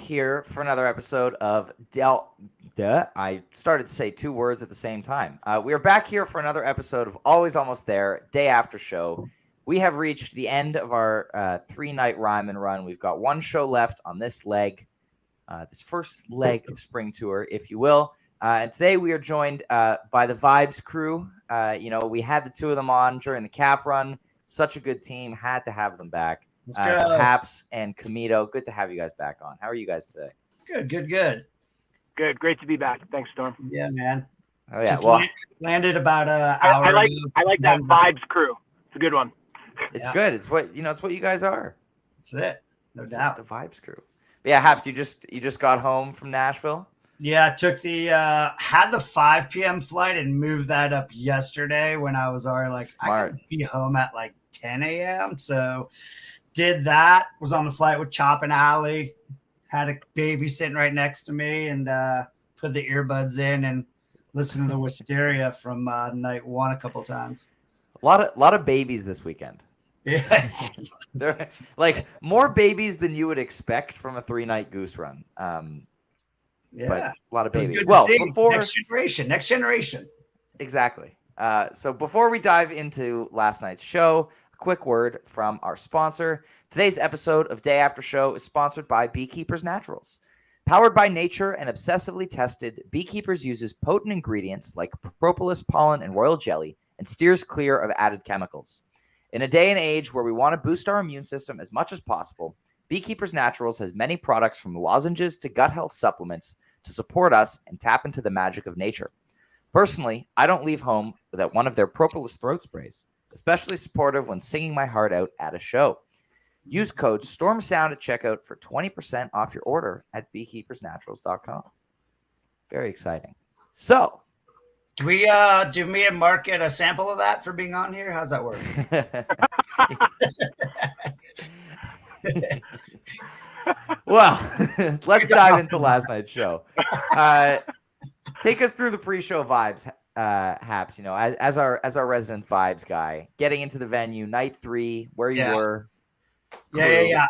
here for another episode of I started to say two words at the same time. We are back here for another episode of Always Almost There, Day After Show. We have reached the end of our 3-night rhyme and run. We've got one show left on this leg, this first leg of spring tour, if you will. And today we are joined by the Vibes crew. We had the two of them on during the cap run. Such a good team. Had to have them back. So Haps and Camito, good to have you guys back on. How are you guys today? Good. Great to be back. Thanks, Storm. Yeah, man. Oh yeah. Well, landed about an hour. I like that Vibes crew. It's a good one. It's good. It's what it's what you guys are. That's it. No doubt. The Vibes crew. But yeah, Haps, you just got home from Nashville? Yeah, took the had the 5 p.m. flight and moved that up yesterday when I was already like Smart. I could be home at like 10 a.m. So did that, was on the flight with Chop and Allie, had a baby sitting right next to me, and put the earbuds in and listened to the Wisteria from night one a couple times. A lot of babies this weekend. Yeah. They're like more babies than you would expect from a 3-night Goose run. Yeah. But a lot of babies. Good Well, to see. before Next generation. Exactly. So before we dive into last night's show, a quick word from our sponsor. Today's episode of Day After Show is sponsored by Beekeepers Naturals. Powered by nature and obsessively tested, Beekeepers uses potent ingredients like propolis pollen and royal jelly and steers clear of added chemicals. In a day and age where we want to boost our immune system as much as possible, Beekeepers Naturals has many products from lozenges to gut health supplements to support us and tap into the magic of nature. Personally, I don't leave home without one of their propolis throat sprays, especially supportive when singing my heart out at a show. Use code STORMSOUND at checkout for 20% off your order at beekeepersnaturals.com. Very exciting. So, do me and Mark get a sample of that for being on here? How's that work? Well, let's dive into last night's show. Take us through the pre-show vibes, Haps. As our resident vibes guy, getting into the venue, night 3, where you were. Yeah.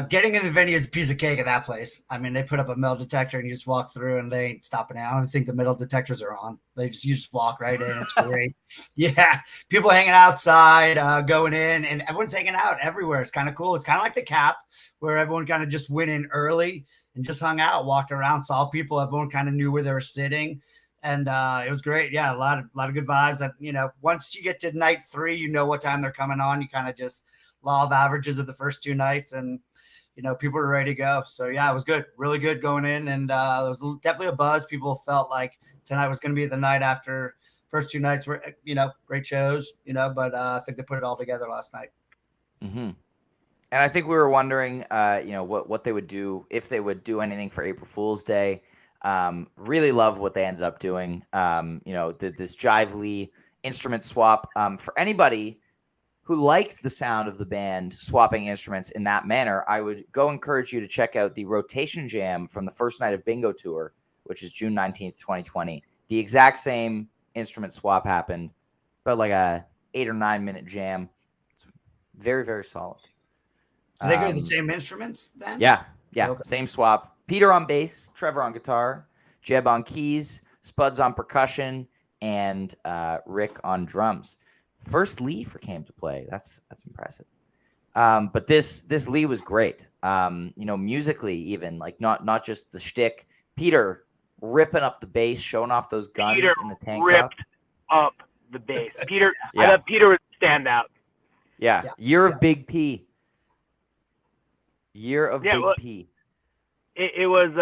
Getting in the venue is a piece of cake at that place. I mean, they put up a metal detector and you just walk through and they ain't stopping out. I don't think the metal detectors are on. You just walk right in. It's great. Yeah. People hanging outside, going in, and everyone's hanging out everywhere. It's kind of cool. It's kind of like the cap where everyone kind of just went in early and just hung out, walked around, saw people. Everyone kind of knew where they were sitting. And it was great. Yeah. A lot of good vibes. Once you get to night 3, you know what time they're coming on. You kind of just law of averages of the first 2 nights, and people were ready to go. So yeah, it was good, really good going in, and there was definitely a buzz. People felt like tonight was going to be the night after first 2 nights were great shows, but I think they put it all together last night. Mm-hmm. And I think we were wondering what they would do, if they would do anything for April Fool's Day. Really love what they ended up doing. This Jive Lee instrument swap. For anybody who liked the sound of the band swapping instruments in that manner, I would go encourage you to check out the Rotation Jam from the first night of Bingo Tour, which is June 19th, 2020. The exact same instrument swap happened, about like a 8 or 9 minute jam. It's very, very solid. Do they go to the same instruments then? Yeah. Okay. Same swap. Peter on bass, Trevor on guitar, Jeb on keys, Spuds on percussion, and Rick on drums. First Lee came to play. That's impressive. But this Lee was great. Musically even, like not just the shtick. Peter ripping up the bass, showing off those guns in the tank top. Ripped up the bass. Peter, Yeah. I thought Peter was a standout. Yeah. Year of Big P. Year of Big P. It was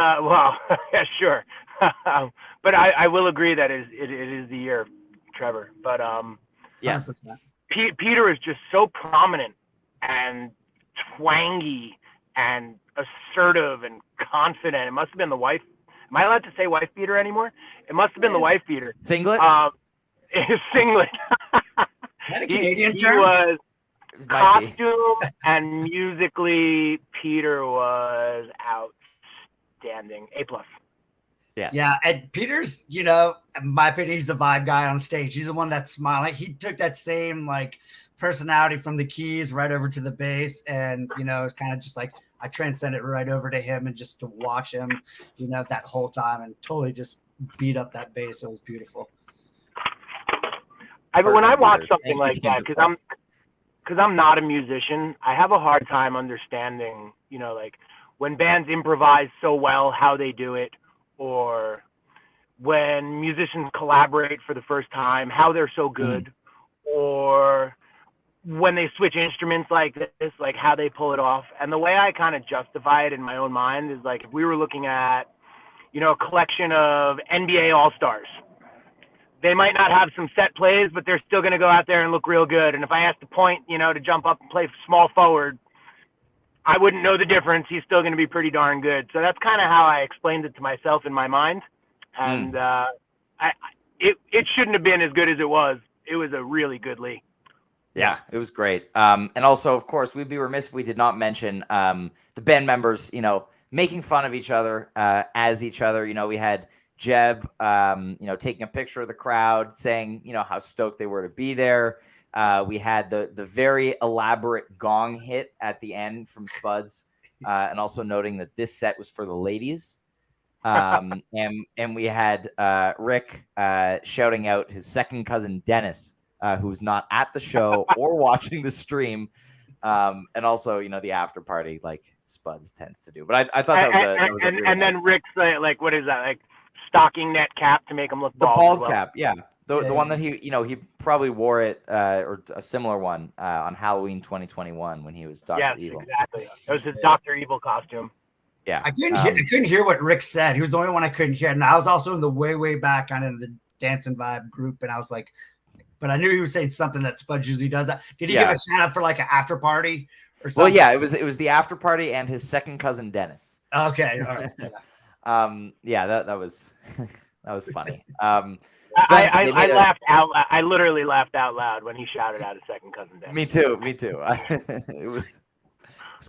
yeah, sure. But I will agree that it is the year of Trevor. But Yes. Peter is just so prominent and twangy and assertive and confident. It must have been the wife. Am I allowed to say wife beater anymore? It must have been the wife beater. Singlet? Singlet. Is that a Canadian term? He was Might be. costume and musically, Peter was outstanding. A+. Yeah, and Peter's, in my opinion, he's the vibe guy on stage. He's the one that's smiling. He took that same like personality from the keys right over to the bass, and it's kind of just like I transcended right over to him, and just to watch him, that whole time, and totally just beat up that bass. It was beautiful. When I watch something like that, because I'm not a musician, I have a hard time understanding, like when bands improvise so well, how they do it, or when musicians collaborate for the first time, how they're so good, or when they switch instruments like this, like how they pull it off. And the way I kind of justify it in my own mind is like if we were looking at, a collection of NBA All-Stars, they might not have some set plays, but they're still going to go out there and look real good. And if I asked the point, to jump up and play small forward, I wouldn't know the difference. He's still going to be pretty darn good. So that's kind of how I explained it to myself in my mind. And it shouldn't have been as good as it was. It was a really good league. Yeah, it was great. And also, of course, we'd be remiss if we did not mention the band members, making fun of each other as each other. We had Jeb, taking a picture of the crowd, saying, how stoked they were to be there. We had the very elaborate gong hit at the end from Spuds, and also noting that this set was for the ladies. And we had Rick shouting out his second cousin Dennis, who's not at the show or watching the stream, and also the after party like Spuds tends to do. But I thought that was a really and nice. Then Rick's like what is that, like stocking net cap to make him look bald? The bald cap, yeah. The one that he probably wore it or a similar one on Halloween 2021 when he was Dr. Evil. Exactly. It was his Dr. Evil costume. Yeah. I couldn't hear what Rick said. He was the only one I couldn't hear. And I was also in the way back kind of the Dancing Vibe group, and I was like, but I knew he was saying something that Spud usually does. Did he give a shout out for like an after party or something? Well, yeah, it was the after party and his second cousin Dennis. Okay. All right. Yeah. That was that was funny. I laughed out. I literally laughed out loud when he shouted out his second cousin Dennis. Me too. It was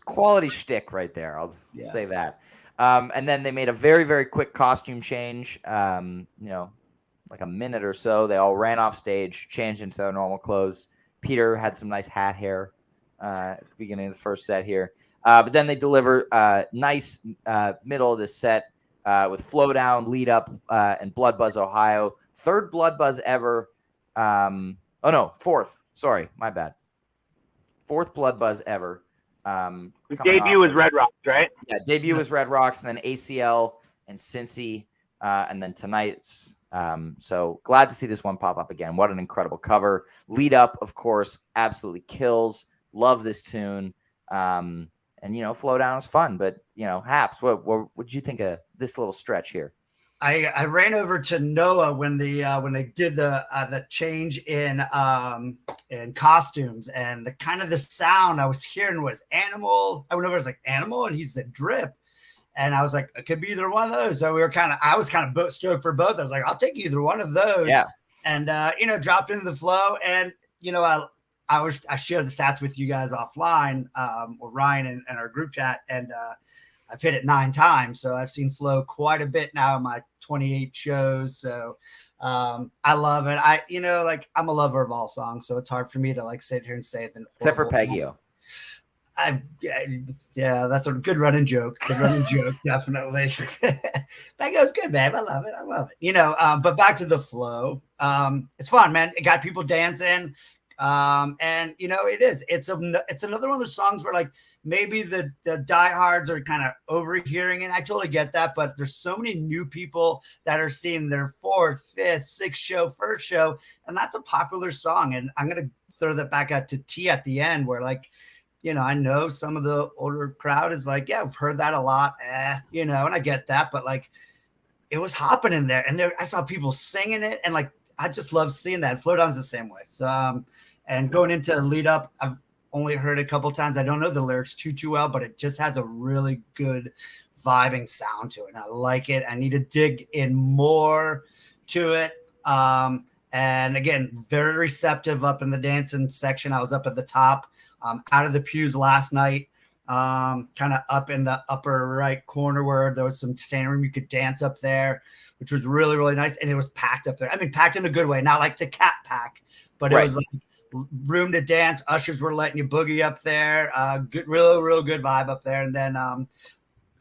quality shtick right there. I'll say that. And then they made a very, very quick costume change. Like a minute or so. They all ran off stage, changed into their normal clothes. Peter had some nice hat hair at the beginning of the first set here. But then they deliver nice middle of this set with Flow Down, Lead Up, and Blood Buzz, Ohio. Third Blood Buzz ever. Fourth. Sorry, my bad. Fourth Blood Buzz ever. The debut was Red Rocks, right? Yeah, debut was Red Rocks, and then ACL and Cincy, and then tonight's. So glad to see this one pop up again. What an incredible cover. Lead Up, of course, absolutely kills. Love this tune. And Flow Down is fun, but Haps, what did you think of this little stretch here? I ran over to Noah when they did the change in costumes, and the kind of the sound I was hearing was Animal. I went over, I was like Animal, and he said Drip. And I was like, it could be either one of those. So I was kind of stoked for both. I was like, I'll take either one of those. Yeah. And, dropped into the flow. And, I shared the stats with you guys offline, or Ryan and our group chat. And I've hit it 9 times. So I've seen flow quite a bit now in my 28 shows. So I love it. I'm a lover of all songs. So it's hard for me to sit here and say it. Except for Peggio. That's a good running joke. Definitely. Peggio's good, babe. I love it. But back to the flow. It's fun, man. It got people dancing. And it's another one of those songs where maybe the diehards are kind of overhearing it. I totally get that, but there's so many new people that are seeing their 4th, 5th, 6th show, first show, and that's a popular song. And I'm gonna throw that back out to T at the end, where I know some of the older crowd is like, yeah, I've heard that a lot, and I get that, but it was hopping in there, and I saw people singing it, and I just love seeing that. Flow Down's the same way. So, and going into Lead Up, I've only heard it a couple times. I don't know the lyrics too well, but it just has a really good vibing sound to it. And I like it. I need to dig in more to it. And again, very receptive up in the dancing section. I was up at the top, out of the pews last night. kind of up in the upper right corner where there was some standing room. You could dance up there, which was really, really nice. And it was packed up there. I mean, packed in a good way, not like the cat pack, but it was like room to dance. Ushers were letting you boogie up there. Good, real good vibe up there. And then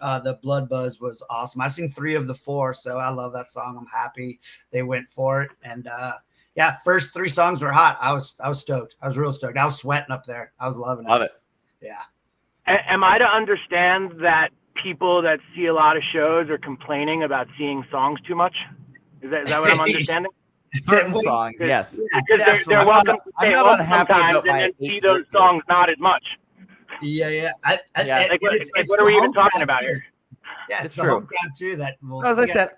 the Blood Buzz was awesome. I've seen 3 of the 4, so I love that song. I'm happy they went for it. And yeah, first 3 songs were hot. I was stoked. I was real stoked. I was sweating up there. I was loving it. Love it. Yeah. Am I to understand that people that see a lot of shows are complaining about seeing songs too much? Is that what I'm understanding? Certain songs, yes. Because they're welcome to stay home sometimes and then see those songs not as much. Yeah. Like what are we even talking about here? Yeah, it's the true. home crowd too. That as I said,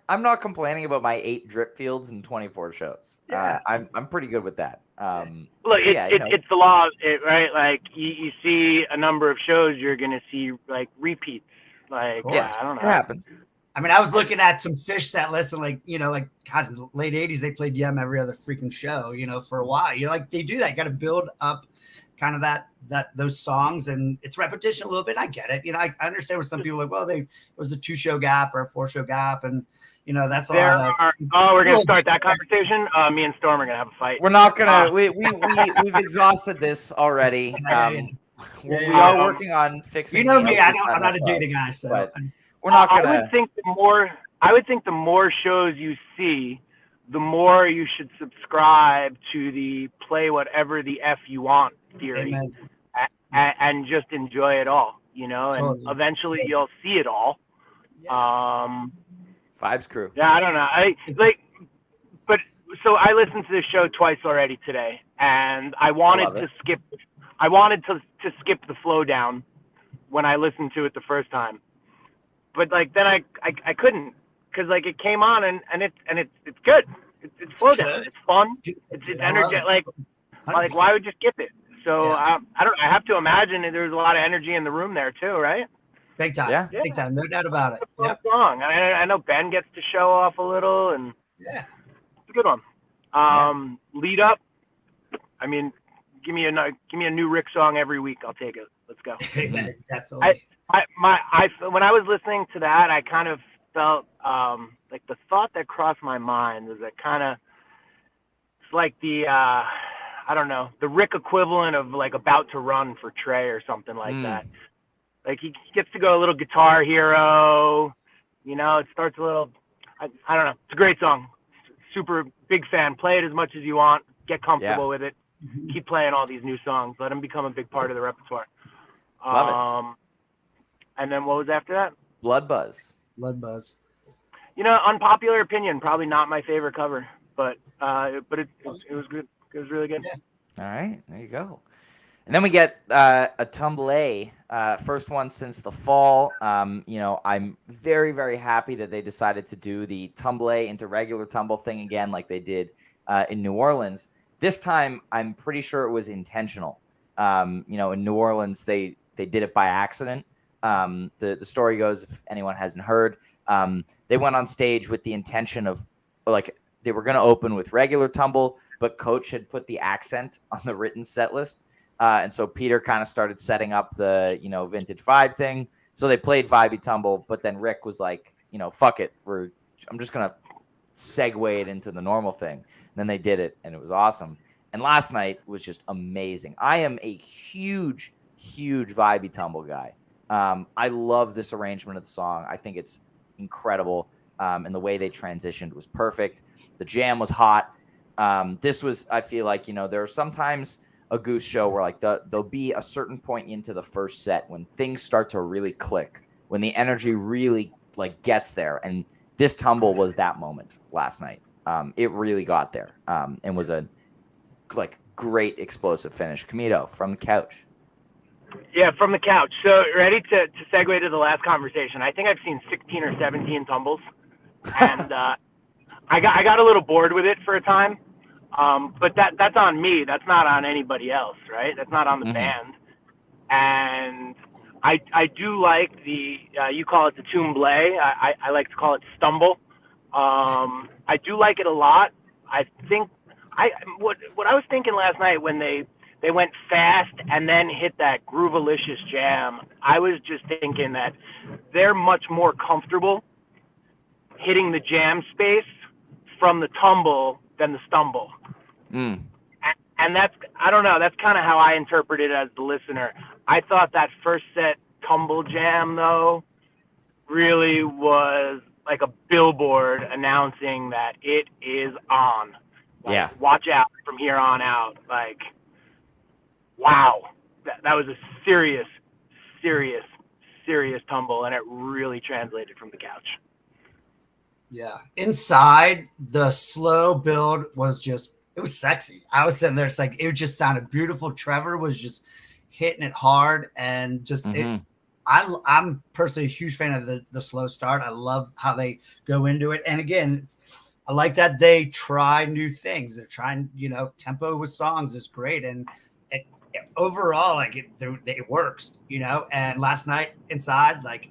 I'm not complaining about my 8 drip fields and 24 shows. Yeah. I'm pretty good with that. Look, it's the law, right? Like you see a number of shows, you're gonna see like repeats. Like I don't know. It happens. I mean, I was looking at some Fish set lists and like God, in the late 80s, they played Yum every other freaking show, for a while. Like they do that. You got to build up kind of those songs, and it's repetition a little bit. I get it. I understand where some people are like, well, it was a 2-show gap or a 4-show gap. And that's a lot of. We're going to start that conversation. Me and Storm are going to have a fight. We're not going to, we've exhausted this already. We are working on fixing. Me, I'm not a data guy, so. But we're not going to. I would think the more shows you see, the more you should subscribe to the play whatever the F you want theory and just enjoy it all, and eventually you'll see it all. Yeah. Vibes Crew. Yeah, I don't know. So I listened to this show twice already today, and I wanted to skip the flow down when I listened to it the first time. But then I couldn't, because it came on and it's good. It's slow down. It's fun. It's energetic. Like why would you skip it? So I have to imagine that there's a lot of energy in the room there too, right? Big time. Yeah. Big time. No doubt about it. It's a song. I know Ben gets to show off a little, and it's a good one. Lead up. I mean, give me a new Rick song every week. I'll take it. Let's go. Definitely. When I was listening to that, I kind of felt like the thought that crossed my mind was that it's like the I don't know, the Rick equivalent of like About to Run for Trey or something like that. Like he gets to go a little Guitar Hero, it starts a little, I don't know. It's a great song. Super big fan. Play it as much as you want. Get comfortable with it. Keep playing all these new songs. Let them become a big part of the repertoire. Love it. And then what was after that? Blood Buzz. Unpopular opinion, probably not my favorite cover, but it was good. It was really good. Yeah. All right, there you go. And then we get a Tumble, first one since the fall. I'm very, very happy that they decided to do the Tumble into regular tumble thing again, like they did in New Orleans. This time, I'm pretty sure it was intentional. In New Orleans, they did it by accident. The story goes, if anyone hasn't heard, they went on stage with the intention of, they were going to open with regular tumble, but Coach had put the accent on the written set list. And so Peter kind of started setting up the, vintage vibe thing. So they played Vibey Tumble, but then Rick was like, fuck it. I'm just going to segue it into the normal thing. And then they did it, and it was awesome. And last night was just amazing. I am a huge Vibey Tumble guy. I love this arrangement of the song. I think it's incredible. And the way they transitioned was perfect. The jam was hot. This was, I feel like, there are sometimes a Goose show where there'll be a certain point into the first set when things start to really click, when the energy really gets there. And this tumble was that moment last night. It really got there and was a great explosive finish. Camito from the couch. Yeah, from the couch. So ready to segue to the last conversation. I think I've seen 16 or 17 tumbles, and I got a little bored with it for a time. But that's on me. That's not on anybody else, right? That's not on the band. And I do like the you call it the tumble. I like to call it stumble. I do like it a lot. I think what I was thinking last night when they they went fast and then hit that groovalicious jam. I was just thinking that they're much more comfortable hitting the jam space from the tumble than the stumble. And that's, I don't know, that's kind of how I interpret it as the listener. I thought that first set tumble jam, though, really was like a billboard announcing that it is on. Like, watch out from here on out. Like, wow. That was a serious, serious, serious tumble, and it really translated from the couch. Yeah. Inside, the slow build was just, it was sexy. I was sitting there, it's like, it just sounded beautiful. Trevor was just hitting it hard, and just I'm personally a huge fan of the slow start. I love how they go into it. And again, I like that they try new things. They're trying, tempo with songs is great. And overall, like it works, and last night inside, like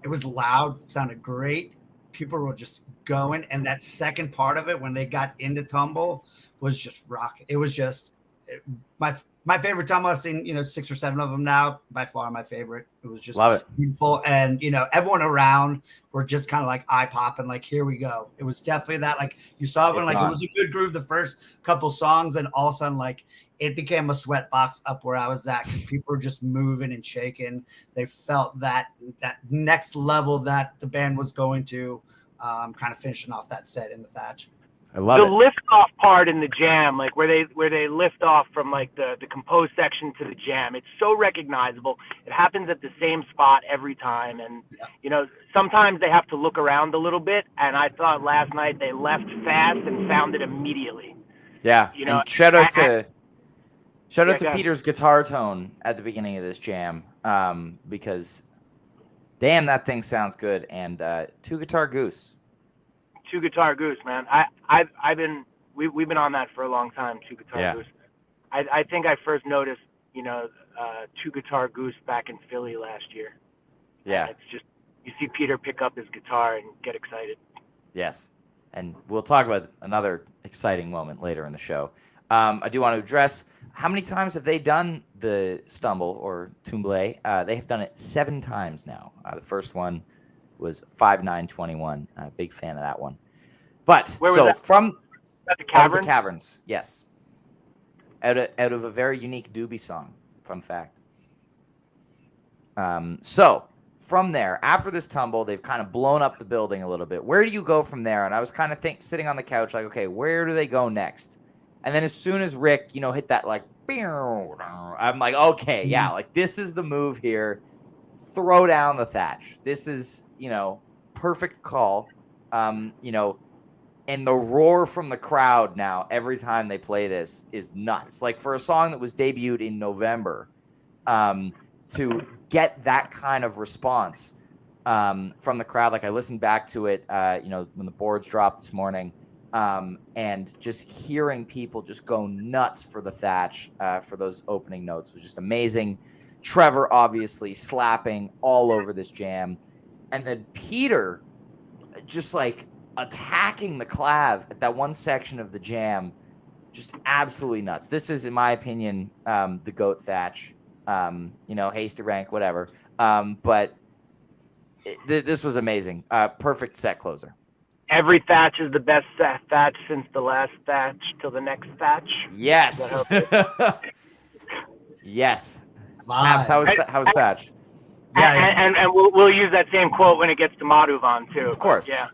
it was loud, sounded great. People were just going. And that second part of it, when they got into tumble, was just rocking. It was just my favorite tumble. I've seen, 6 or 7 of them now. By far my favorite. It was just beautiful. And, everyone around were just kind of like eye popping, like, here we go. It was definitely that, like you saw when, like, it was a good groove the first couple songs, and all of a sudden, like, it became a sweat box up where I was at, because people were just moving and shaking. They felt that next level that the band was going to, kind of finishing off that set in the Thatch. I love the lift off part in the jam, like where they lift off from like the composed section to the jam. It's so recognizable. It happens at the same spot every time, and sometimes they have to look around a little bit. And I thought last night they left fast and found it immediately. Yeah, and shout out to ahead. Peter's guitar tone at the beginning of this jam, because damn, that thing sounds good. And 2-guitar Goose. 2-guitar Goose, man. We've been on that for a long time. 2-guitar Goose. I think I first noticed 2-guitar Goose back in Philly last year. Yeah, and it's just, you see Peter pick up his guitar and get excited. Yes, and we'll talk about another exciting moment later in the show. I do want to address, how many times have they done the stumble or tumble? They have done it 7 times now. The first one was 5/9/21. Big fan of that one. But where was that? From at the Caverns? The Caverns, yes. Out of a very unique Doobie song. Fun fact. So from there, after this tumble, they've kind of blown up the building a little bit. Where do you go from there? And I was kind of sitting on the couch, like, okay, where do they go next? And then as soon as Rick, hit that, like, I'm like, okay, yeah, like, this is the move here. Throw down the Thatch. This is, perfect call. And the roar from the crowd now every time they play this is nuts. Like, for a song that was debuted in November, to get that kind of response from the crowd. Like, I listened back to it, when the boards dropped this morning, and just hearing people just go nuts for the Thatch for those opening notes was just amazing. Trevor obviously slapping all over this jam, and then Peter just like attacking the clav at that one section of the jam, just absolutely nuts. This is, in my opinion, the GOAT Thatch. Hasty rank, whatever. But this was amazing. Perfect set closer. Every Thatch is the best Thatch since the last Thatch till the next Thatch. Yes. Yes. Abs, how was Thatch? Yeah, and we'll use that same quote when it gets to Madhuvan too. Of course. Yeah.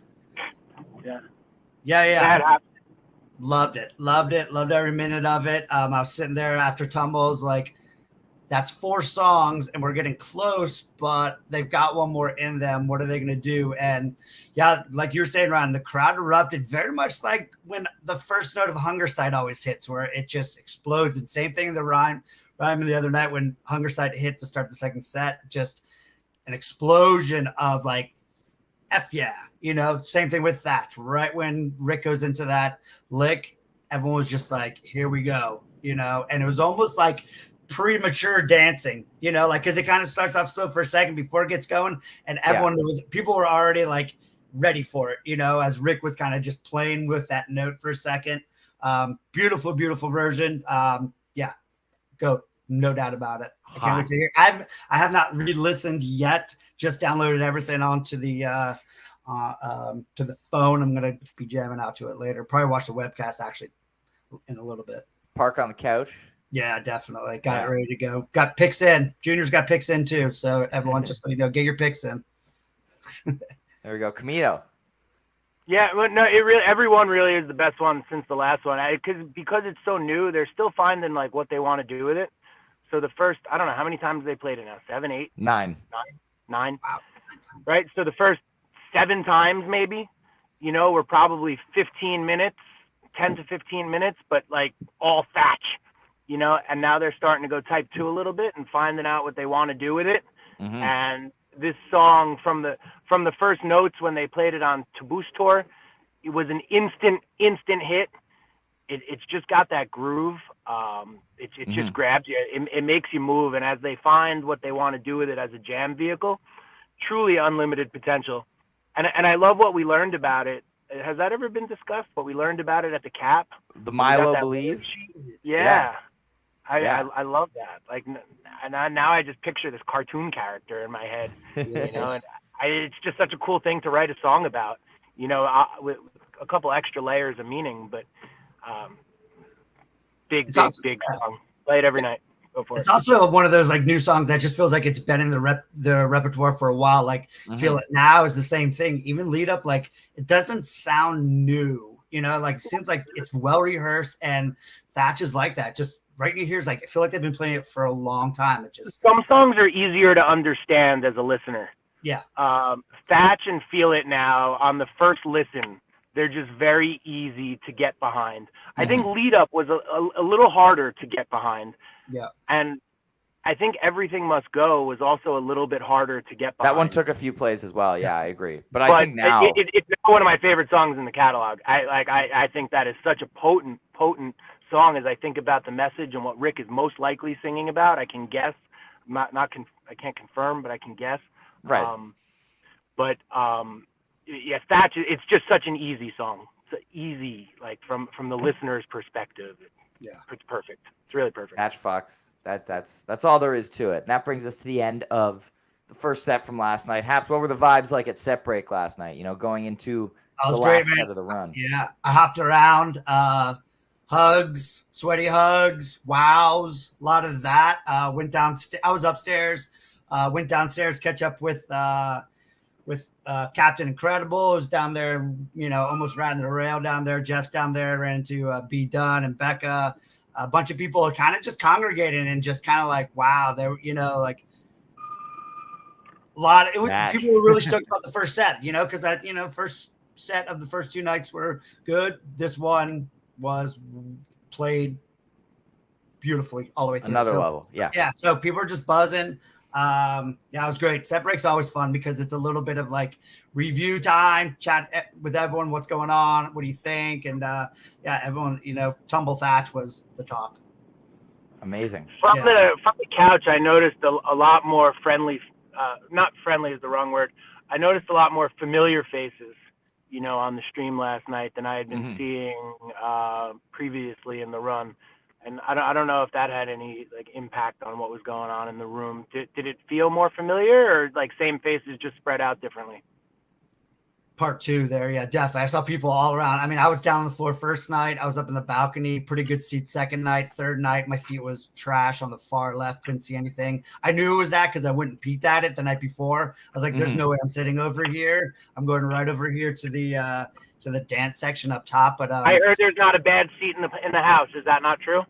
Loved it. Loved every minute of it. I was sitting there after tumbles, like, that's 4 songs and we're getting close, but they've got one more in them. What are they going to do? And yeah, like you were saying, Ryan, the crowd erupted very much like when the first note of Hunger Sight always hits, where it just explodes. And same thing in the rhyme the other night when Hunger Sight hit to start the second set, just an explosion of like, F yeah, same thing with Thatch. Right when Rick goes into that lick, everyone was just like, here we go, and it was almost like premature dancing, like, because it kind of starts off slow for a second before it gets going, and people were already like ready for it, as Rick was kind of just playing with that note for a second. Beautiful version. Go, no doubt about it. I can't Hot. wait to hear. I have not re-listened yet. Just downloaded everything onto the to the phone. I'm gonna be jamming out to it later. Probably watch the webcast actually in a little bit. Park on the couch. Yeah, definitely. Got it ready to go. Got picks in. Junior's got picks in too. So everyone, just so you know, get your picks in. There we go. Camino. Yeah, well, no, everyone really is the best one since the last one. Because it's so new, they're still finding like what they want to do with it. So the first, I don't know how many times they played it now. 7, 8, 9. 9. Wow. Right. So the first 7 times maybe, were probably 15 minutes, 10 to 15 minutes, but like all Thatch, and now they're starting to go type 2 a little bit and finding out what they want to do with it. Mm-hmm. And this song from the first notes when they played it on Taboos tour, it was an instant hit. It's just got that groove. It just grabs you. It makes you move. And as they find what they want to do with it as a jam vehicle, truly unlimited potential. And I love what we learned about it. Has that ever been discussed? What we learned about it at the Cap? The Milo Believe? Yeah. I love that. Like, and now I just picture this cartoon character in my head, and it's just such a cool thing to write a song about, with a couple extra layers of meaning, but big song. Play it every night. Go for it. It's also one of those like new songs that just feels like it's been in the repertoire for a while. Like Feel It Now is the same thing. Even Lead Up, like it doesn't sound new, like it seems like it's well rehearsed, and Thatch is like that. Just right in your ears, like I feel like they've been playing it for a long time. It just some songs are easier to understand as a listener. Yeah. Thatch and Feel It Now on the first listen, they're just very easy to get behind. I think Lead Up was a little harder to get behind. Yeah. And I think Everything Must Go was also a little bit harder to get behind. That one took a few plays as well. Yeah, I agree. But I think now it's one of my favorite songs in the catalog. I think that is such a potent song. As I think about the message and what Rick is most likely singing about, I can guess. I can't confirm, but I can guess. Right. Thatch. It's just such an easy song. It's easy, like from the listener's perspective. Yeah, it's perfect. It's really perfect. Thatch Fox. That's all there is to it. And that brings us to the end of the first set from last night. Haps, what were the vibes like at set break last night? Going into the last set of the run. Yeah, I hopped around. Hugs, sweaty hugs, wows, a lot of that. Went downstairs. I was upstairs. Went downstairs, catch up with Captain Incredible, who's down there, almost riding the rail down there. Jeff's down there, ran into B Dunn and Becca. A bunch of people kind of just congregating and just kind of like, wow, they were, like a lot. People were really stoked about the first set, because that, first set of the first 2 nights were good. This one was played beautifully all the way through. Another level. Yeah. Yeah. So people are just buzzing. It was great. Set break's always fun because it's a little bit of like review time, chat with everyone. What's going on? What do you think? And everyone, Tumble Thatch was the talk. Amazing. From the couch, I noticed a lot more friendly. Not friendly is the wrong word. I noticed a lot more familiar faces, on the stream last night than I had been seeing previously in the run. And I don't know if that had any like impact on what was going on in the room. Did it feel more familiar, or like same faces just spread out differently? Part 2 there. Yeah, definitely. I saw people all around. I mean, I was down on the floor first night. I was up in the balcony, pretty good seat second night. Third night, my seat was trash on the far left. Couldn't see anything. I knew it was that because I went and peeked at it the night before. I was like, there's no way I'm sitting over here. I'm going right over here to the dance section up top. But I heard there's not a bad seat in the house. Is that not true?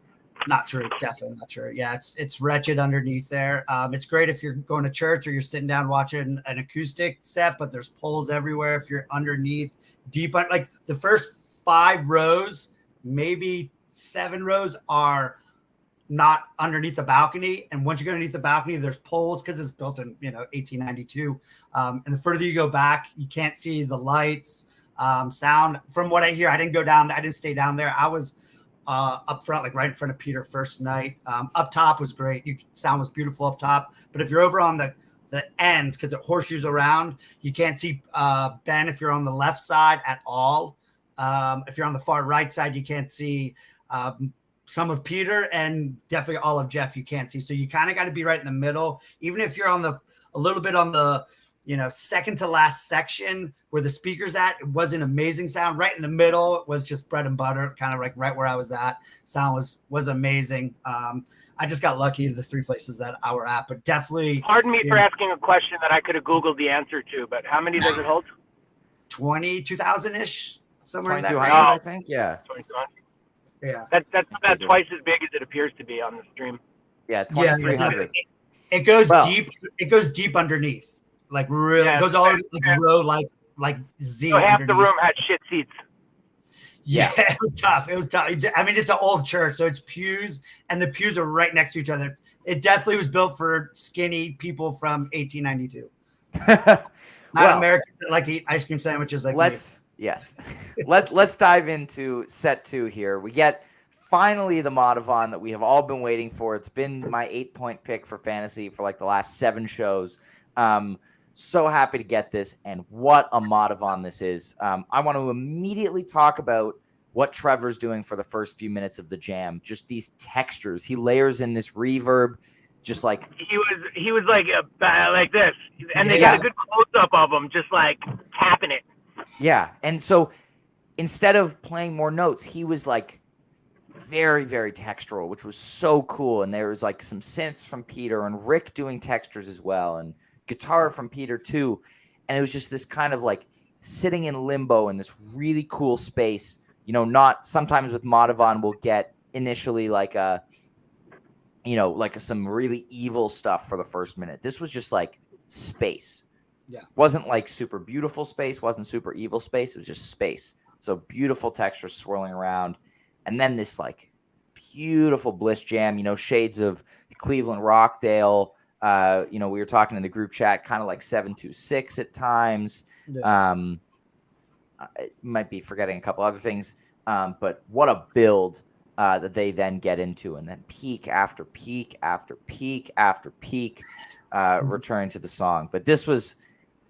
Not true. Definitely not true. Yeah, it's wretched underneath there. It's great if you're going to church or you're sitting down watching an acoustic set, but there's poles everywhere. If you're underneath, deep, like the first 5 rows, maybe 7 rows are not underneath the balcony. And once you get underneath the balcony, there's poles because it's built in 1892. And the further you go back, you can't see the lights, sound. From what I hear, I didn't stay down there. I was up front, like right in front of Peter first night. Up top was great. Sound was beautiful up top. But if you're over on the ends, because it horseshoes around, you can't see Ben if you're on the left side at all. If you're on the far right side, you can't see some of Peter and definitely all of Jeff you can't see. So you kind of got to be right in the middle. Even if you're a little bit on the, second to last section where the speaker's at, it wasn't amazing sound. Right in the middle was just bread and butter, kind of like right where I was at. Sound was amazing. I just got lucky to the 3 places that I were at, but definitely. Pardon me for asking a question that I could have Googled the answer to, but how many does it hold? 22,000-ish, somewhere in that 2200, range. I think. Yeah. 2200. Yeah. That's about twice as big as it appears to be on the stream. Yeah, 2300. It goes deep. It goes deep underneath, like real. It goes all like row, like Z. So half underneath. the room had shit seats. Yeah, it was tough. I mean, it's an old church, so it's pews, and the pews are right next to each other. It definitely was built for skinny people from 1892. Not Americans that like to eat ice cream sandwiches like me. Let's dive into set 2 here. We get finally the Modavon that we have all been waiting for. It's been my 8-point pick for fantasy for like the last 7 shows. So happy to get this, and what a Modavon this is. I want to immediately talk about what Trevor's doing for the first few minutes of the jam. Just these textures. He layers in this reverb, just like he was like this, and they got a good close up of him, just like tapping it. Yeah, and so instead of playing more notes, he was like very, very textural, which was so cool. And there was like some synths from Peter and Rick doing textures as well, and guitar from Peter too. And it was just this kind of like sitting in limbo in this really cool space. Not sometimes with Modavon we'll get initially like some really evil stuff for the first minute. This was just like space. Yeah. Wasn't like super beautiful space, wasn't super evil space. It was just space. So beautiful texture swirling around. And then this like beautiful Bliss jam, shades of Cleveland Rockdale. We were talking in the group chat, kind of like 726 at times. Yeah. I might be forgetting a couple other things. But what a build that they then get into, and then peak after peak after peak after peak, return to the song. But this was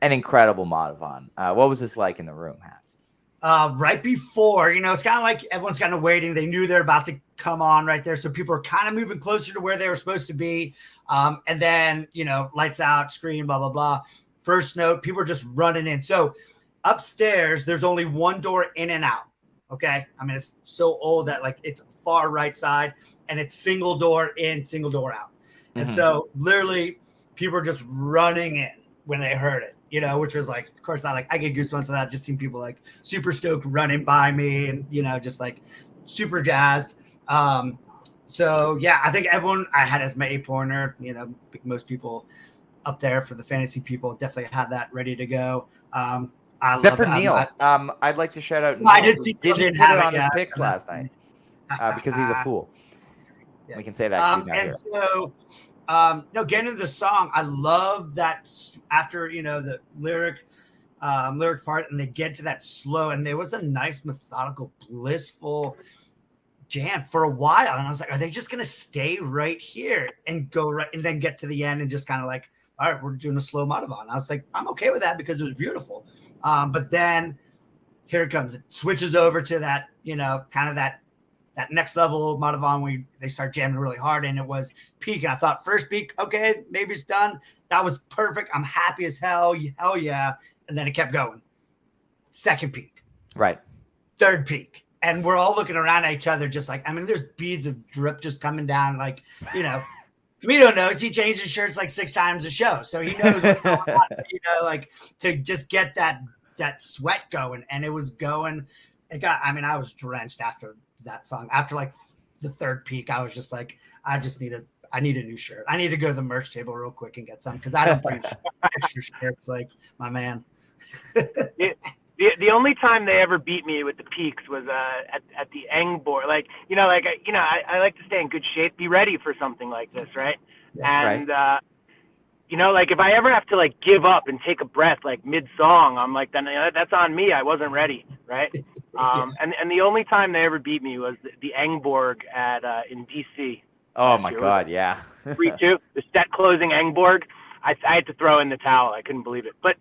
an incredible Modavon. What was this like in the room, Hats? Right before, it's kind of like everyone's kind of waiting. They knew they're about to come on right there. So people are kind of moving closer to where they were supposed to be. And then, lights out, screen, blah, blah, blah. First note, people are just running in. So upstairs, there's only one door in and out. Okay. I mean, it's so old that like it's far right side and it's single door in, single door out. Mm-hmm. And so literally people are just running in when they heard it. Which was like, of course, I get goosebumps of that. Just seeing people like super stoked running by me and, just like super jazzed. So yeah, I think everyone I had as my 8-pointer, most people up there for the fantasy people definitely had that ready to go. Except for Neil. I'd like to shout out Neil. I did see didn't put it on his picks last night because he's a fool. Yeah. We can say that. He's not here. So, getting into the song, I love that after the lyric part, and they get to that slow, and there was a nice, methodical, blissful jam for a while, and I was like, are they just gonna stay right here and go right, and then get to the end and just kind of like, all right, we're doing a slow Modavon. I was like, I'm okay with that because it was beautiful, but then here it comes. It switches over to that, kind of that next level Modavon where they start jamming really hard, and it was peak. And I thought first peak, okay, maybe it's done. That was perfect. I'm happy as hell. Hell yeah. And then it kept going. Second peak. Right. Third peak. And we're all looking around at each other just like, there's beads of drip just coming down. Like, Camino knows he changes shirts like 6 times a show. So he knows what's going on, like to just get that sweat going. And it was going. I was drenched after that song. After like the third peak, I was just like, I need a new shirt. I need to go to the merch table real quick and get some because I don't bring extra shirts like my man. The only time they ever beat me with the peaks was at the Engborg. I like to stay in good shape, be ready for something like this, right? Yeah, and right. If I ever have to like give up and take a breath like mid song, I'm like, then that's on me. I wasn't ready, right? And the only time they ever beat me was the Engborg in DC. Oh my God, yeah. 3-2, the set closing Engborg. I had to throw in the towel. I couldn't believe it. But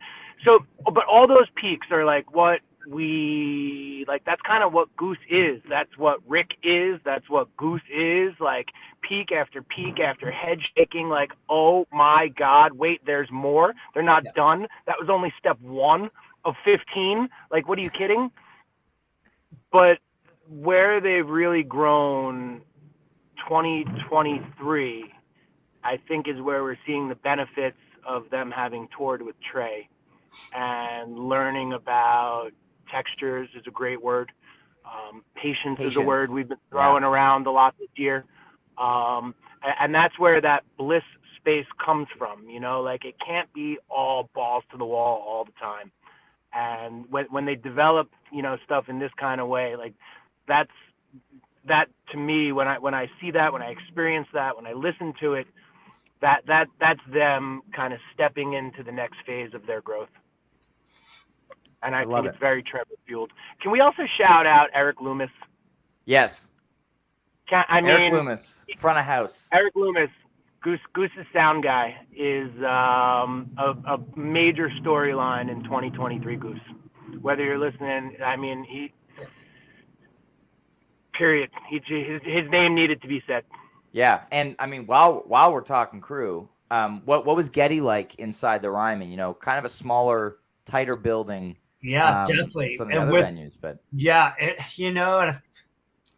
all those peaks are like what we like that's kind of what Goose is. That's what Rick is. That's what Goose is. Like peak after head shaking. Like, oh my God, wait, there's more. They're not done. That was only step 1 of 15. Like, what are you kidding? But where they've really grown 2023, I think is where we're seeing the benefits of them having toured with Trey and learning about textures is a great word. Patience is a word we've been throwing around a lot this year. And that's where that bliss space comes from, you know, like it can't be all balls to the wall all the time. And when they develop, you know, stuff in this kind of way, like that to me, when I see that, when I experience that, when I listen to it, that's them kind of stepping into the next phase of their growth. And I think it's very Trevor fueled. Can we also shout out Eric Loomis? Yes. Eric Loomis, front of house. Eric Loomis, Goose's sound guy, is a major storyline in 2023 Goose. Whether you're listening, I mean, period. His name needed to be said. Yeah, and I mean, while we're talking crew, what was Getty like inside the Ryman? You know, kind of a smaller, tighter building. Yeah, definitely. Some of the other venues, but you know, and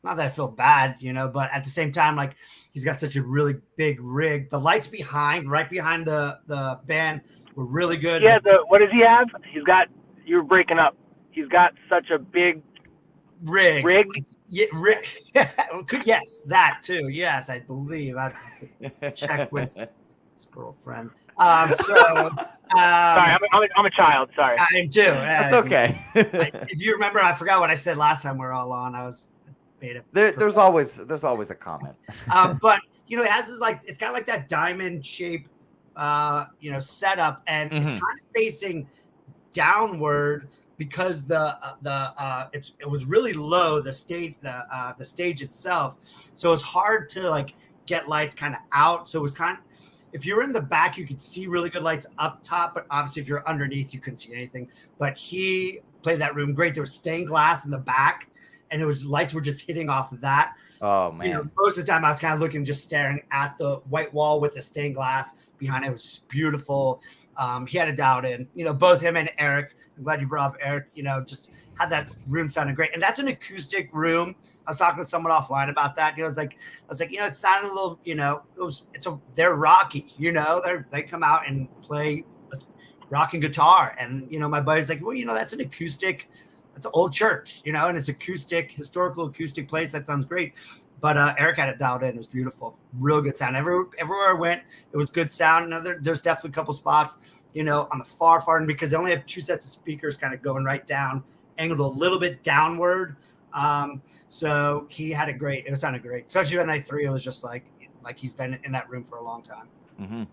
not that I feel bad, you know, but at the same time, like he's got such a really big rig. The lights right behind the band were really good. Yeah, what does he have? You were breaking up. He's got such a big rig. Rig? Yeah, rig. Yes, that too. Yes, I believe. I have to check with his girlfriend. Sorry, I'm a child. Sorry. I am too. That's okay. If you remember, I forgot what I said last time we were all on. I was made up. There's always a comment. But you know, it has this it's kind of like that diamond shape, you know, setup, and it's kind of facing downward because it was really low, the stage itself, so it's hard to like get lights kind of out. So it was kind of, if you're in the back, you could see really good lights up top, but obviously if you're underneath, you couldn't see anything. But he played that room great. There was stained glass in the back, and lights were just hitting off of that. Oh man! You know, most of the time I was kind of looking, just staring at the white wall with the stained glass behind it. It was just beautiful. He had it dialed in. You know, both him and Eric. I'm glad you brought up Eric. You know, just had that room sounding great, and that's an acoustic room. I was talking to someone offline about that. You know, I was like, you know, it sounded a little. You know, they're rocky. You know, they come out and play rock and guitar, and you know, my buddy's like, well, you know, that's an acoustic. It's an old church, you know, and it's historical acoustic place. That sounds great. But Eric had it dialed in. It was beautiful. Real good sound. Everywhere I went, it was good sound. Now, there's definitely a couple spots, you know, on the far end, because they only have 2 sets of speakers kind of going right down, angled a little bit downward. So he had it great. It sounded great. Especially on night 3, it was just like he's been in that room for a long time. Mm-hmm.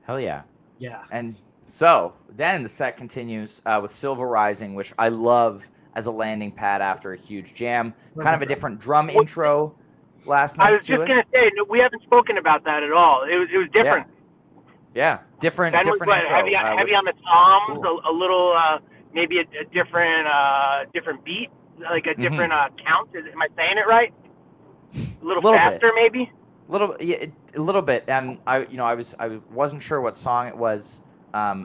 Hell yeah. Yeah. And so then the set continues with Silver Rising, which I love as a landing pad after a huge jam. Kind of a different drum intro last night. I was just going to say, we haven't spoken about that at all. It was different. Yeah. Different intro. Heavy on the toms, cool. a little, maybe a different beat, like a different count. Am I saying it right? A little faster, maybe? A little bit. And I wasn't sure what song it was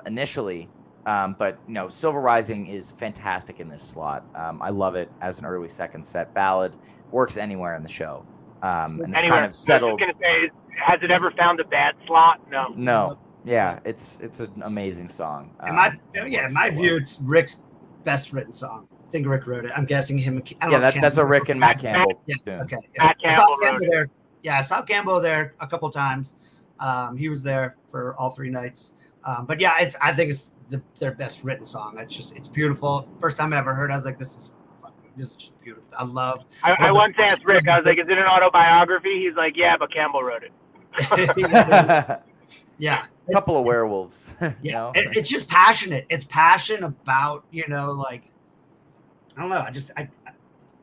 initially, but you know, Silver Rising is fantastic in this slot. I love it as an early second set ballad. Works anywhere in the show, and it's kind of settled. I was just gonna say, has it ever found a bad slot? No. Yeah, it's an amazing song. In my view, it's Rick's best written song. I think Rick wrote it. I'm guessing him. That's a Rick and Matt Campbell. Yeah. Okay. Yeah. Matt Campbell wrote it. There. Yeah, I saw Campbell there a couple times. He was there for all 3 nights. But yeah, I think it's their best written song. It's beautiful. First time I ever heard it, I was like, this is just beautiful. I once asked Rick, I was like, is it an autobiography? He's like, yeah, but Campbell wrote it. Yeah. A couple of werewolves. Yeah. You know? It's just passionate. It's passion about, you know, like, I don't know.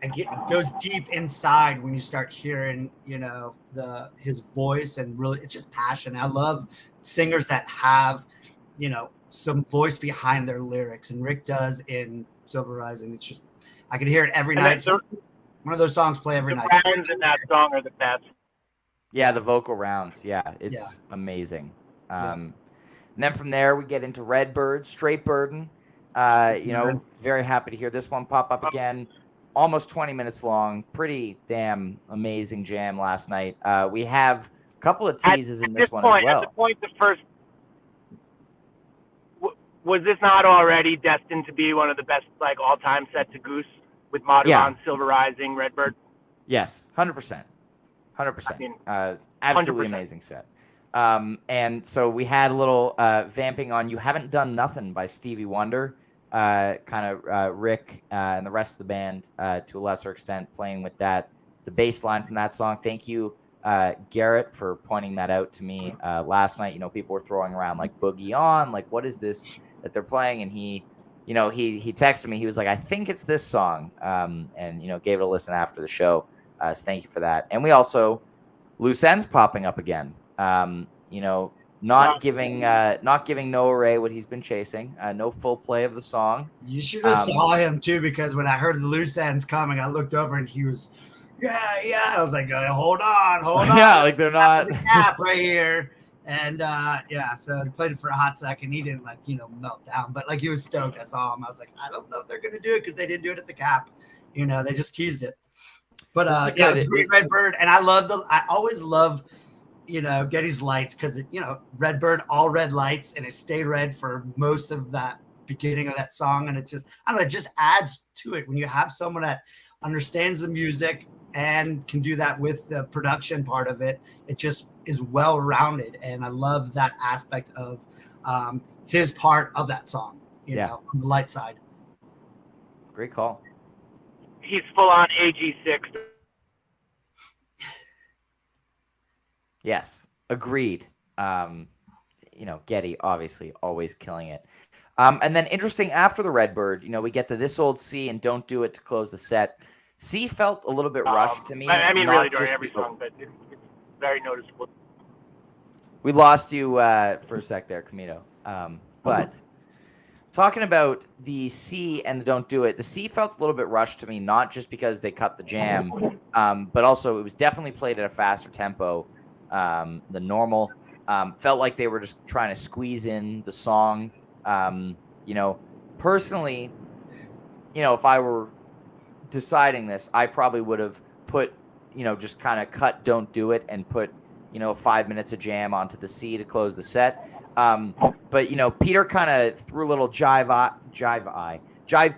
It goes deep inside when you start hearing, you know, his voice, and really it's just passion. I love singers that have, you know, some voice behind their lyrics, and Rick does in Silver Rising. It's just, I could hear it every And night. then One of those songs play every night. The rounds in that song are the best. Yeah, the vocal rounds. Yeah, it's amazing. And then from there, we get into Redbird, Straight Burden. Very happy to hear this one pop up again. Almost 20 minutes long. Pretty damn amazing jam last night. We have a couple of teases in this one as well. At the point, the first was this not already destined to be one of the best like all-time set to Goose with Madhuvan, Silver Rising, Redbird? Yes, 100%. 100%. I mean, absolutely 100%. Amazing set. And so we had a little vamping on You Haven't Done Nothing by Stevie Wonder. Rick and the rest of the band, to a lesser extent, playing with that. The bass line from that song. Thank you, Garrett, for pointing that out to me last night. People were throwing around like Boogie On, like what is this that they're playing? And he texted me. He was like, I think it's this song, and gave it a listen after the show. So thank you for that. And we also Loose Ends popping up again. Not giving Noah Ray what he's been chasing. No full play of the song. You should have saw him too, because when I heard the Loose Ends coming, I looked over and he was, I was like, hold on. Yeah, like they're not the cap right here. And so they played it for a hot second. He didn't melt down, but like he was stoked. I saw him. I was like, I don't know if they're gonna do it because they didn't do it at the cap. They just teased it. But it was great Redbird, and I always love Getty's Lights, because Redbird, all red lights, and it stayed red for most of that beginning of that song, and it just adds to it when you have someone that understands the music and can do that with the production part of it. It just is well rounded, and I love that aspect of his part of that song. On the light side. Great call. He's full on AG6. Yes, agreed. Getty obviously always killing it. And then interesting, after the Redbird, we get to This Old C and Don't Do It to close the set. C felt a little bit rushed to me. I mean, really during every song, but it's very noticeable. We lost you for a sec there, Camino. But talking about the C and the Don't Do It, the C felt a little bit rushed to me, not just because they cut the jam, but also it was definitely played at a faster tempo than normal. Felt like they were just trying to squeeze in the song. Personally, if I were deciding this, I probably would have put, just kind of cut Don't Do It and put, 5 minutes of jam onto the C to close the set. But Peter kind of threw a little jive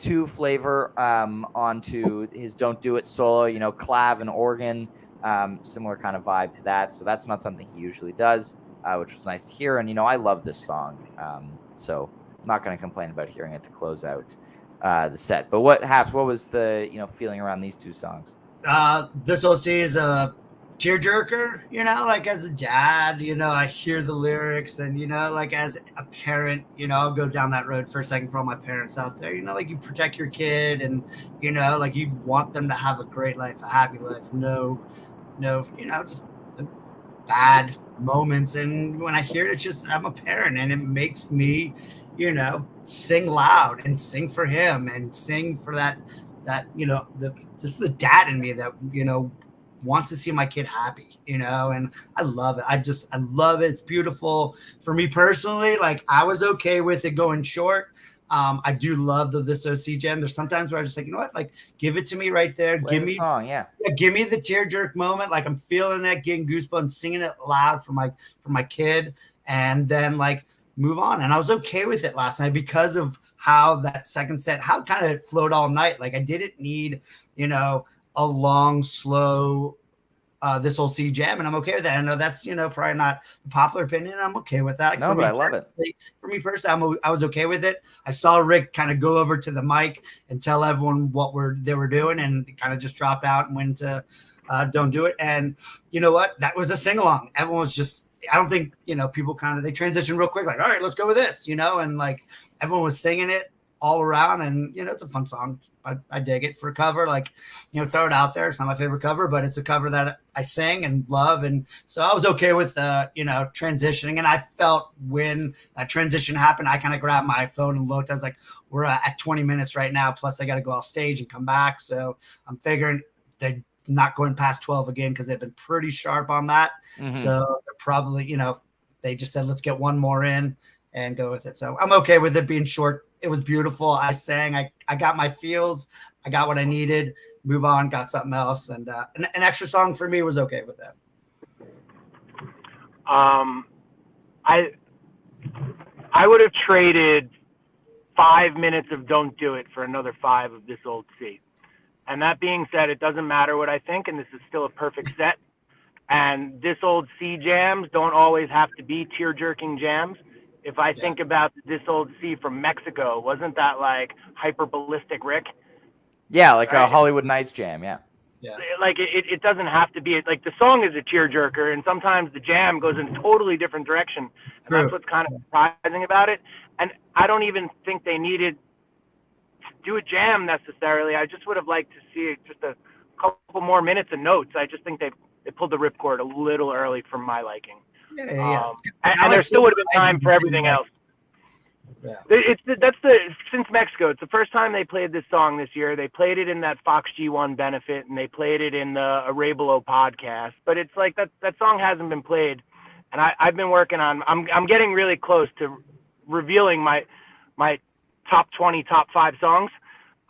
2 flavor onto his Don't Do It solo, clav and organ, similar kind of vibe to that. So that's not something he usually does, which was nice to hear. And I love this song, so I'm not going to complain about hearing it to close out the set. But what was the feeling around these two songs? This OC is a tearjerker, like as a dad, I hear the lyrics, and like as a parent, I'll go down that road for a second for all my parents out there, like you protect your kid, and like you want them to have a great life, a happy life, no just bad moments. And when I hear it, it's just, I'm a parent, and it makes me sing loud and sing for him and sing for that the dad in me that wants to see my kid happy, and I love it. I love it. It's beautiful. For me personally, like I was okay with it going short. I do love This OC jam. There's sometimes where I just like, like give it to me right there. Give me the song, give me the tear jerk moment. Like I'm feeling that, getting goosebumps, singing it loud for my kid, and then like move on. And I was okay with it last night because of how that second set, how kind of it flowed all night. Like I didn't need, a long, slow This Old C jam, and I'm okay with that. I know that's probably not the popular opinion. I'm okay with that. No, but I love it. For me personally, I was okay with it. I saw Rick kind of go over to the mic and tell everyone what they were doing, and kind of just dropped out and went to Don't Do It. And you know what? That was a sing along. Everyone was just. I don't think people they transitioned real quick. Like, all right, let's go with this. And like everyone was singing it all around. And, it's a fun song. I dig it for a cover, like, throw it out there. It's not my favorite cover, but it's a cover that I sing and love. And so I was okay with, transitioning. And I felt when that transition happened, I kind of grabbed my phone and looked. I was like, we're at 20 minutes right now. Plus they got to go off stage and come back. So I'm figuring they're not going past 12 again, because they've been pretty sharp on that. Mhm. So they're probably, they just said, let's get one more in and go with it. So I'm okay with it being short. It was beautiful. I sang, I got my feels. I got what I needed. Move on, got something else. And an extra song for me was okay with that. I would have traded 5 minutes of Don't Do It for another 5 of This Old C. And that being said, it doesn't matter what I think, and this is still a perfect set. And This Old C jams don't always have to be tear-jerking jams. If I think about This Old C from Mexico, wasn't that like hyper-ballistic Rick? Yeah, like a Hollywood Nights jam, yeah. Yeah. Like it doesn't have to be, like the song is a tearjerker, and sometimes the jam goes in a totally different direction. And that's what's kind of surprising about it. And I don't even think they needed to do a jam necessarily. I just would have liked to see just a couple more minutes of notes. I just think they pulled the ripcord a little early for my liking. And there still would have been time for everything else. Yeah. Since Mexico, it's the first time they played this song this year. They played it in that Fox G1 benefit, and they played it in the Arabelo podcast. But it's like that song hasn't been played, and I've been working on. I'm getting really close to revealing my top 20, top 5 songs.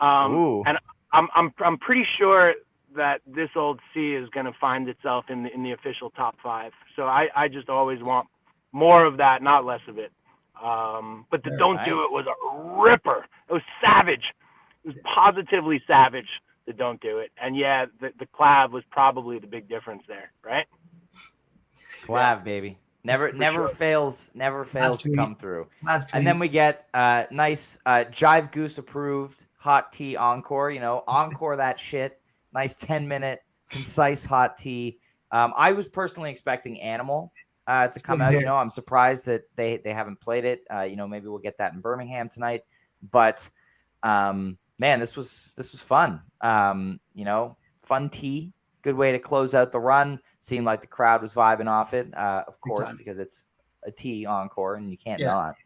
And I'm pretty sure that This Old C is going to find itself in the official top 5. So I just always want more of that, not less of it. But the Don't Do It was a ripper. It was savage. It was positively savage, the Don't Do It. And yeah, the clav was probably the big difference there, right? Clav, baby. Never fails to come through. And then we get nice Jive Goose approved hot tea encore. Encore that shit. Nice 10-minute concise hot tea. I was personally expecting Animal to come out. I'm surprised that they haven't played it. Maybe we'll get that in Birmingham tonight. But man, this was fun. Fun tea. Good way to close out the run. Seemed like the crowd was vibing off it, of course, because it's a tea encore and you can't not.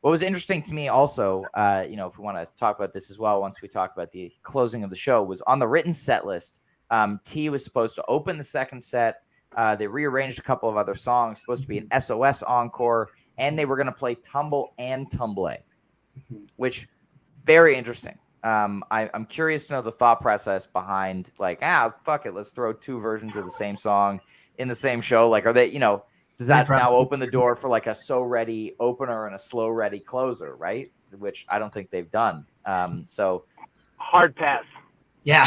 What was interesting to me also, if we want to talk about this as well, once we talk about the closing of the show, was on the written set list. T was supposed to open the second set. They rearranged a couple of other songs, supposed to be an SOS encore, and they were going to play Tumble and Tumble, which very interesting. I'm curious to know the thought process behind fuck it, let's throw 2 versions of the same song in the same show. Like, are they, does that now open the door for like a So Ready opener and a Slow Ready closer, right? Which I don't think they've done. So hard pass. Yeah.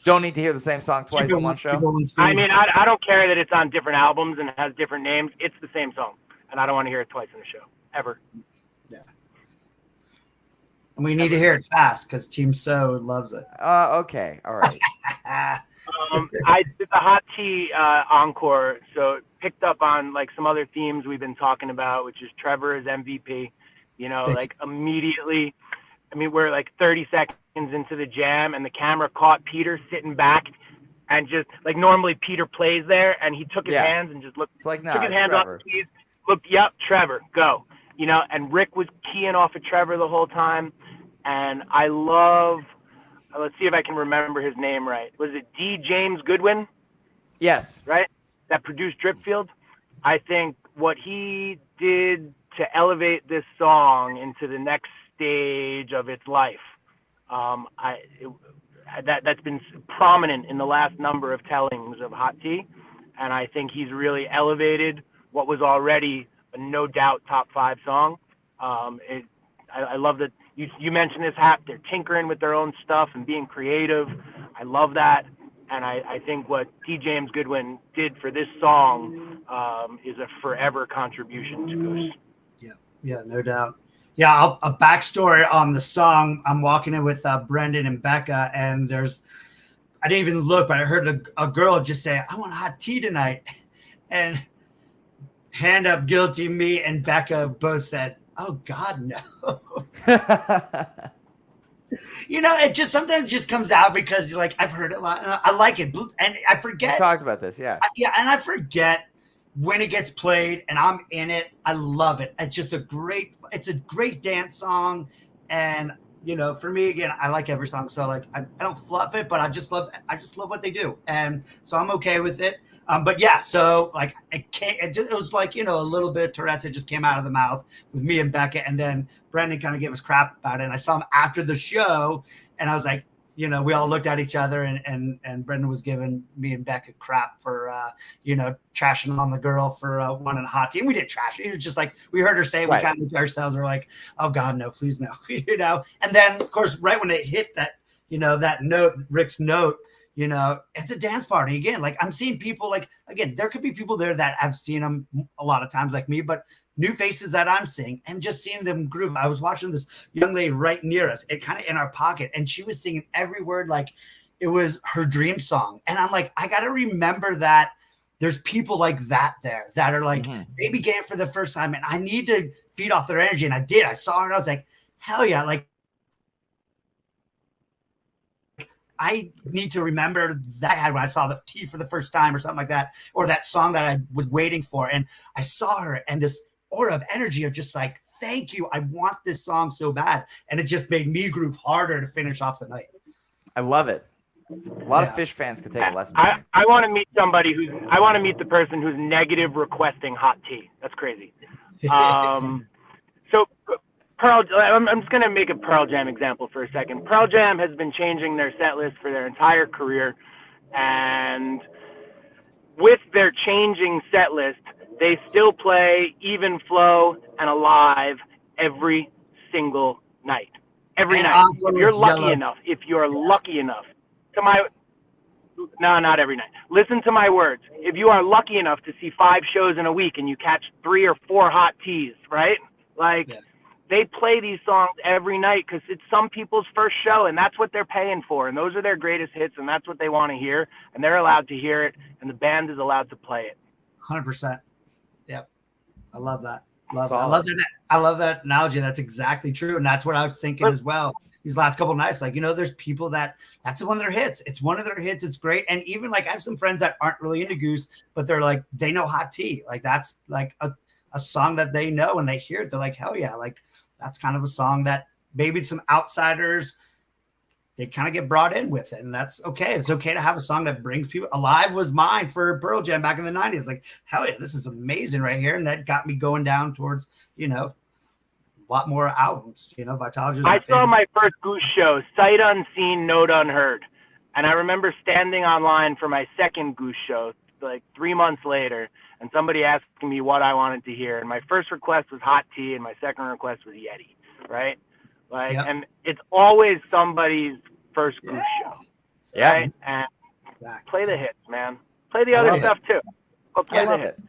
Don't need to hear the same song twice in one show. I mean, I don't care that it's on different albums and it has different names. It's the same song, and I don't want to hear it twice in a show ever. Yeah. And we need to hear it fast because Team So loves it. Okay. All right. I did the hot tea encore, so it picked up on like some other themes we've been talking about, which is Trevor as MVP. Like immediately. I mean, we're like 30 seconds into the jam, and the camera caught Peter sitting back, and just like normally Peter plays there, and he took his hands and just looked. It's like, took his hands off the keys. Looked, yep, Trevor, go. And Rick was keying off of Trevor the whole time. And I love, let's see if I can remember his name right. Was it D. James Goodwin? Yes. Right? That produced Dripfield. I think what he did to elevate this song into the next stage of its life, that's been prominent in the last number of tellings of Hot Tea. And I think he's really elevated what was already a no doubt top 5 song. I love that you mentioned this hat. They're tinkering with their own stuff and being creative. I love that. And I think what D. James Goodwin did for this song is a forever contribution to Goose. Yeah, no doubt. Yeah, a backstory on the song. I'm walking in with Brendan and Becca, and I didn't even look, but I heard a girl just say, "I want hot tea tonight." And hand up guilty, me and Becca both said, Oh God, no. It just sometimes just comes out because like I've heard it a lot. And I like it, and I forget. We talked about this, yeah. And I forget when it gets played, and I'm in it. I love it. It's a great dance song, and for me again, I like every song. So like I don't fluff it, but I just love what they do, and so I'm okay with it. But yeah, so like it was like a little bit of Tourette's that just came out of the mouth with me and Becca, and then Brendan kind of gave us crap about it. And I saw him after the show, and I was like, we all looked at each other, and Brendan was giving me and Becca crap for trashing on the girl for wanting a hot tea. And we didn't trash it. It was just like we heard her say it, we kind of ourselves were like, oh God, no, please no. And then of course right when it hit that that note, Rick's note, it's a dance party again. Like I'm seeing people, like again, there could be people there that I've seen them a lot of times like me, but new faces that I'm seeing and just seeing them groove. I was watching this young lady right near us, it kind of in our pocket, and she was singing every word like it was her dream song. And I'm like, I got to remember that there's people like that there that are like, they began for the first time, and I need to feed off their energy. And I did. I saw her and I was like, hell yeah. Like, I need to remember that I had when I saw the tea for the first time or something like that, or that song that I was waiting for. And I saw her, and this aura of energy of just like, thank you. I want this song so bad. And it just made me groove harder to finish off the night. I love it. A lot of Fish fans could take a lesson. I want to meet I want to meet the person who's negative requesting hot tea. That's crazy. So I'm just going to make a Pearl Jam example for a second. Pearl Jam has been changing their set list for their entire career. And with their changing set list, they still play Even Flow and Alive every single night. Every night. If you're lucky enough, no, not every night. Listen to my words. If you are lucky enough to see 5 shows in a week and you catch 3 or 4 hot teas, right? Like, they play these songs every night because it's some people's first show, and that's what they're paying for. And those are their greatest hits, and that's what they want to hear. And they're allowed to hear it, and the band is allowed to play it. 100%. Yep. I love that. I love that analogy. That's exactly true. And that's what I was thinking as well. These last couple of nights, like, there's people that's one of their hits. It's one of their hits. It's great. And even like I have some friends that aren't really into Goose, but they're like, they know hot tea. Like that's like a song that they know, and they hear it. They're like, hell yeah. Like that's kind of a song that maybe some outsiders, they kind of get brought in with it. And that's okay. It's okay to have a song that brings people. Alive was mine for Pearl Jam back in the 90s. Like, hell yeah, this is amazing right here. And that got me going down towards, a lot more albums. Vitology. I saw my first Goose show, sight unseen, note unheard. And I remember standing online for my second Goose show, like 3 months later, and somebody asking me what I wanted to hear. And my first request was hot tea, and my second request was Yeti, right? Like, and it's always somebody's first Goose show, right? And play the hits, man. Play the other stuff too, but play the hits.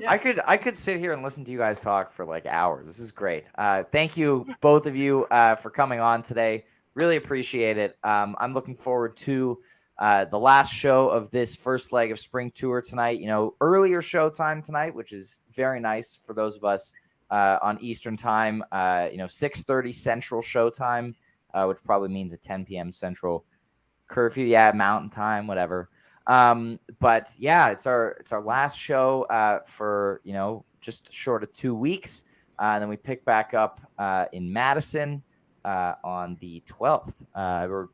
Yeah. I could sit here and listen to you guys talk for like hours. This is great. Thank you, both of you, for coming on today. Really appreciate it. I'm looking forward to the last show of this first leg of spring tour tonight. Earlier show time tonight, which is very nice for those of us on Eastern time. 6:30 Central show time, which probably means a 10 p.m. Central curfew. Yeah, Mountain time, whatever. But yeah, it's our last show for just short of 2 weeks, and then we pick back up in Madison on the 12th, or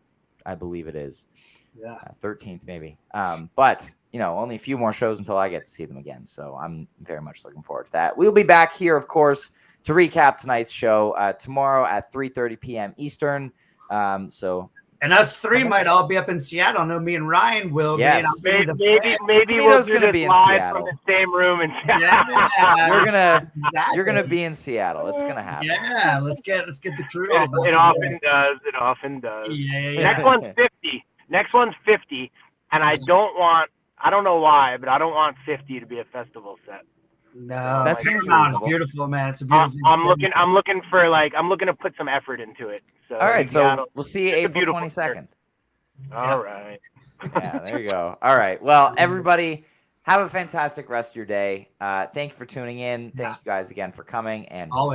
I believe it is 13th maybe. But only a few more shows until I get to see them again, so I'm very much looking forward to that. We'll be back here, of course, to recap tonight's show tomorrow at 3:30 p.m. Eastern. And us three might all be up in Seattle. I know me and Ryan will. Yes. Maybe we'll do this be in live Seattle. from the same room in Seattle. Yeah, you're gonna be in Seattle. It's gonna happen. Yeah, let's get the crew. It often does. It often does. Yeah. Next one's 50. Next one's 50, and I don't know why, but I don't want 50 to be a festival set. No, that seems reasonable. It's beautiful, man. It's a beautiful. I'm looking to put some effort into it. So all right, so we'll see you April 22nd. All right. Yeah, there you go. All right. Well, everybody, have a fantastic rest of your day. Thank you for tuning in. Thank you guys again for coming, and always.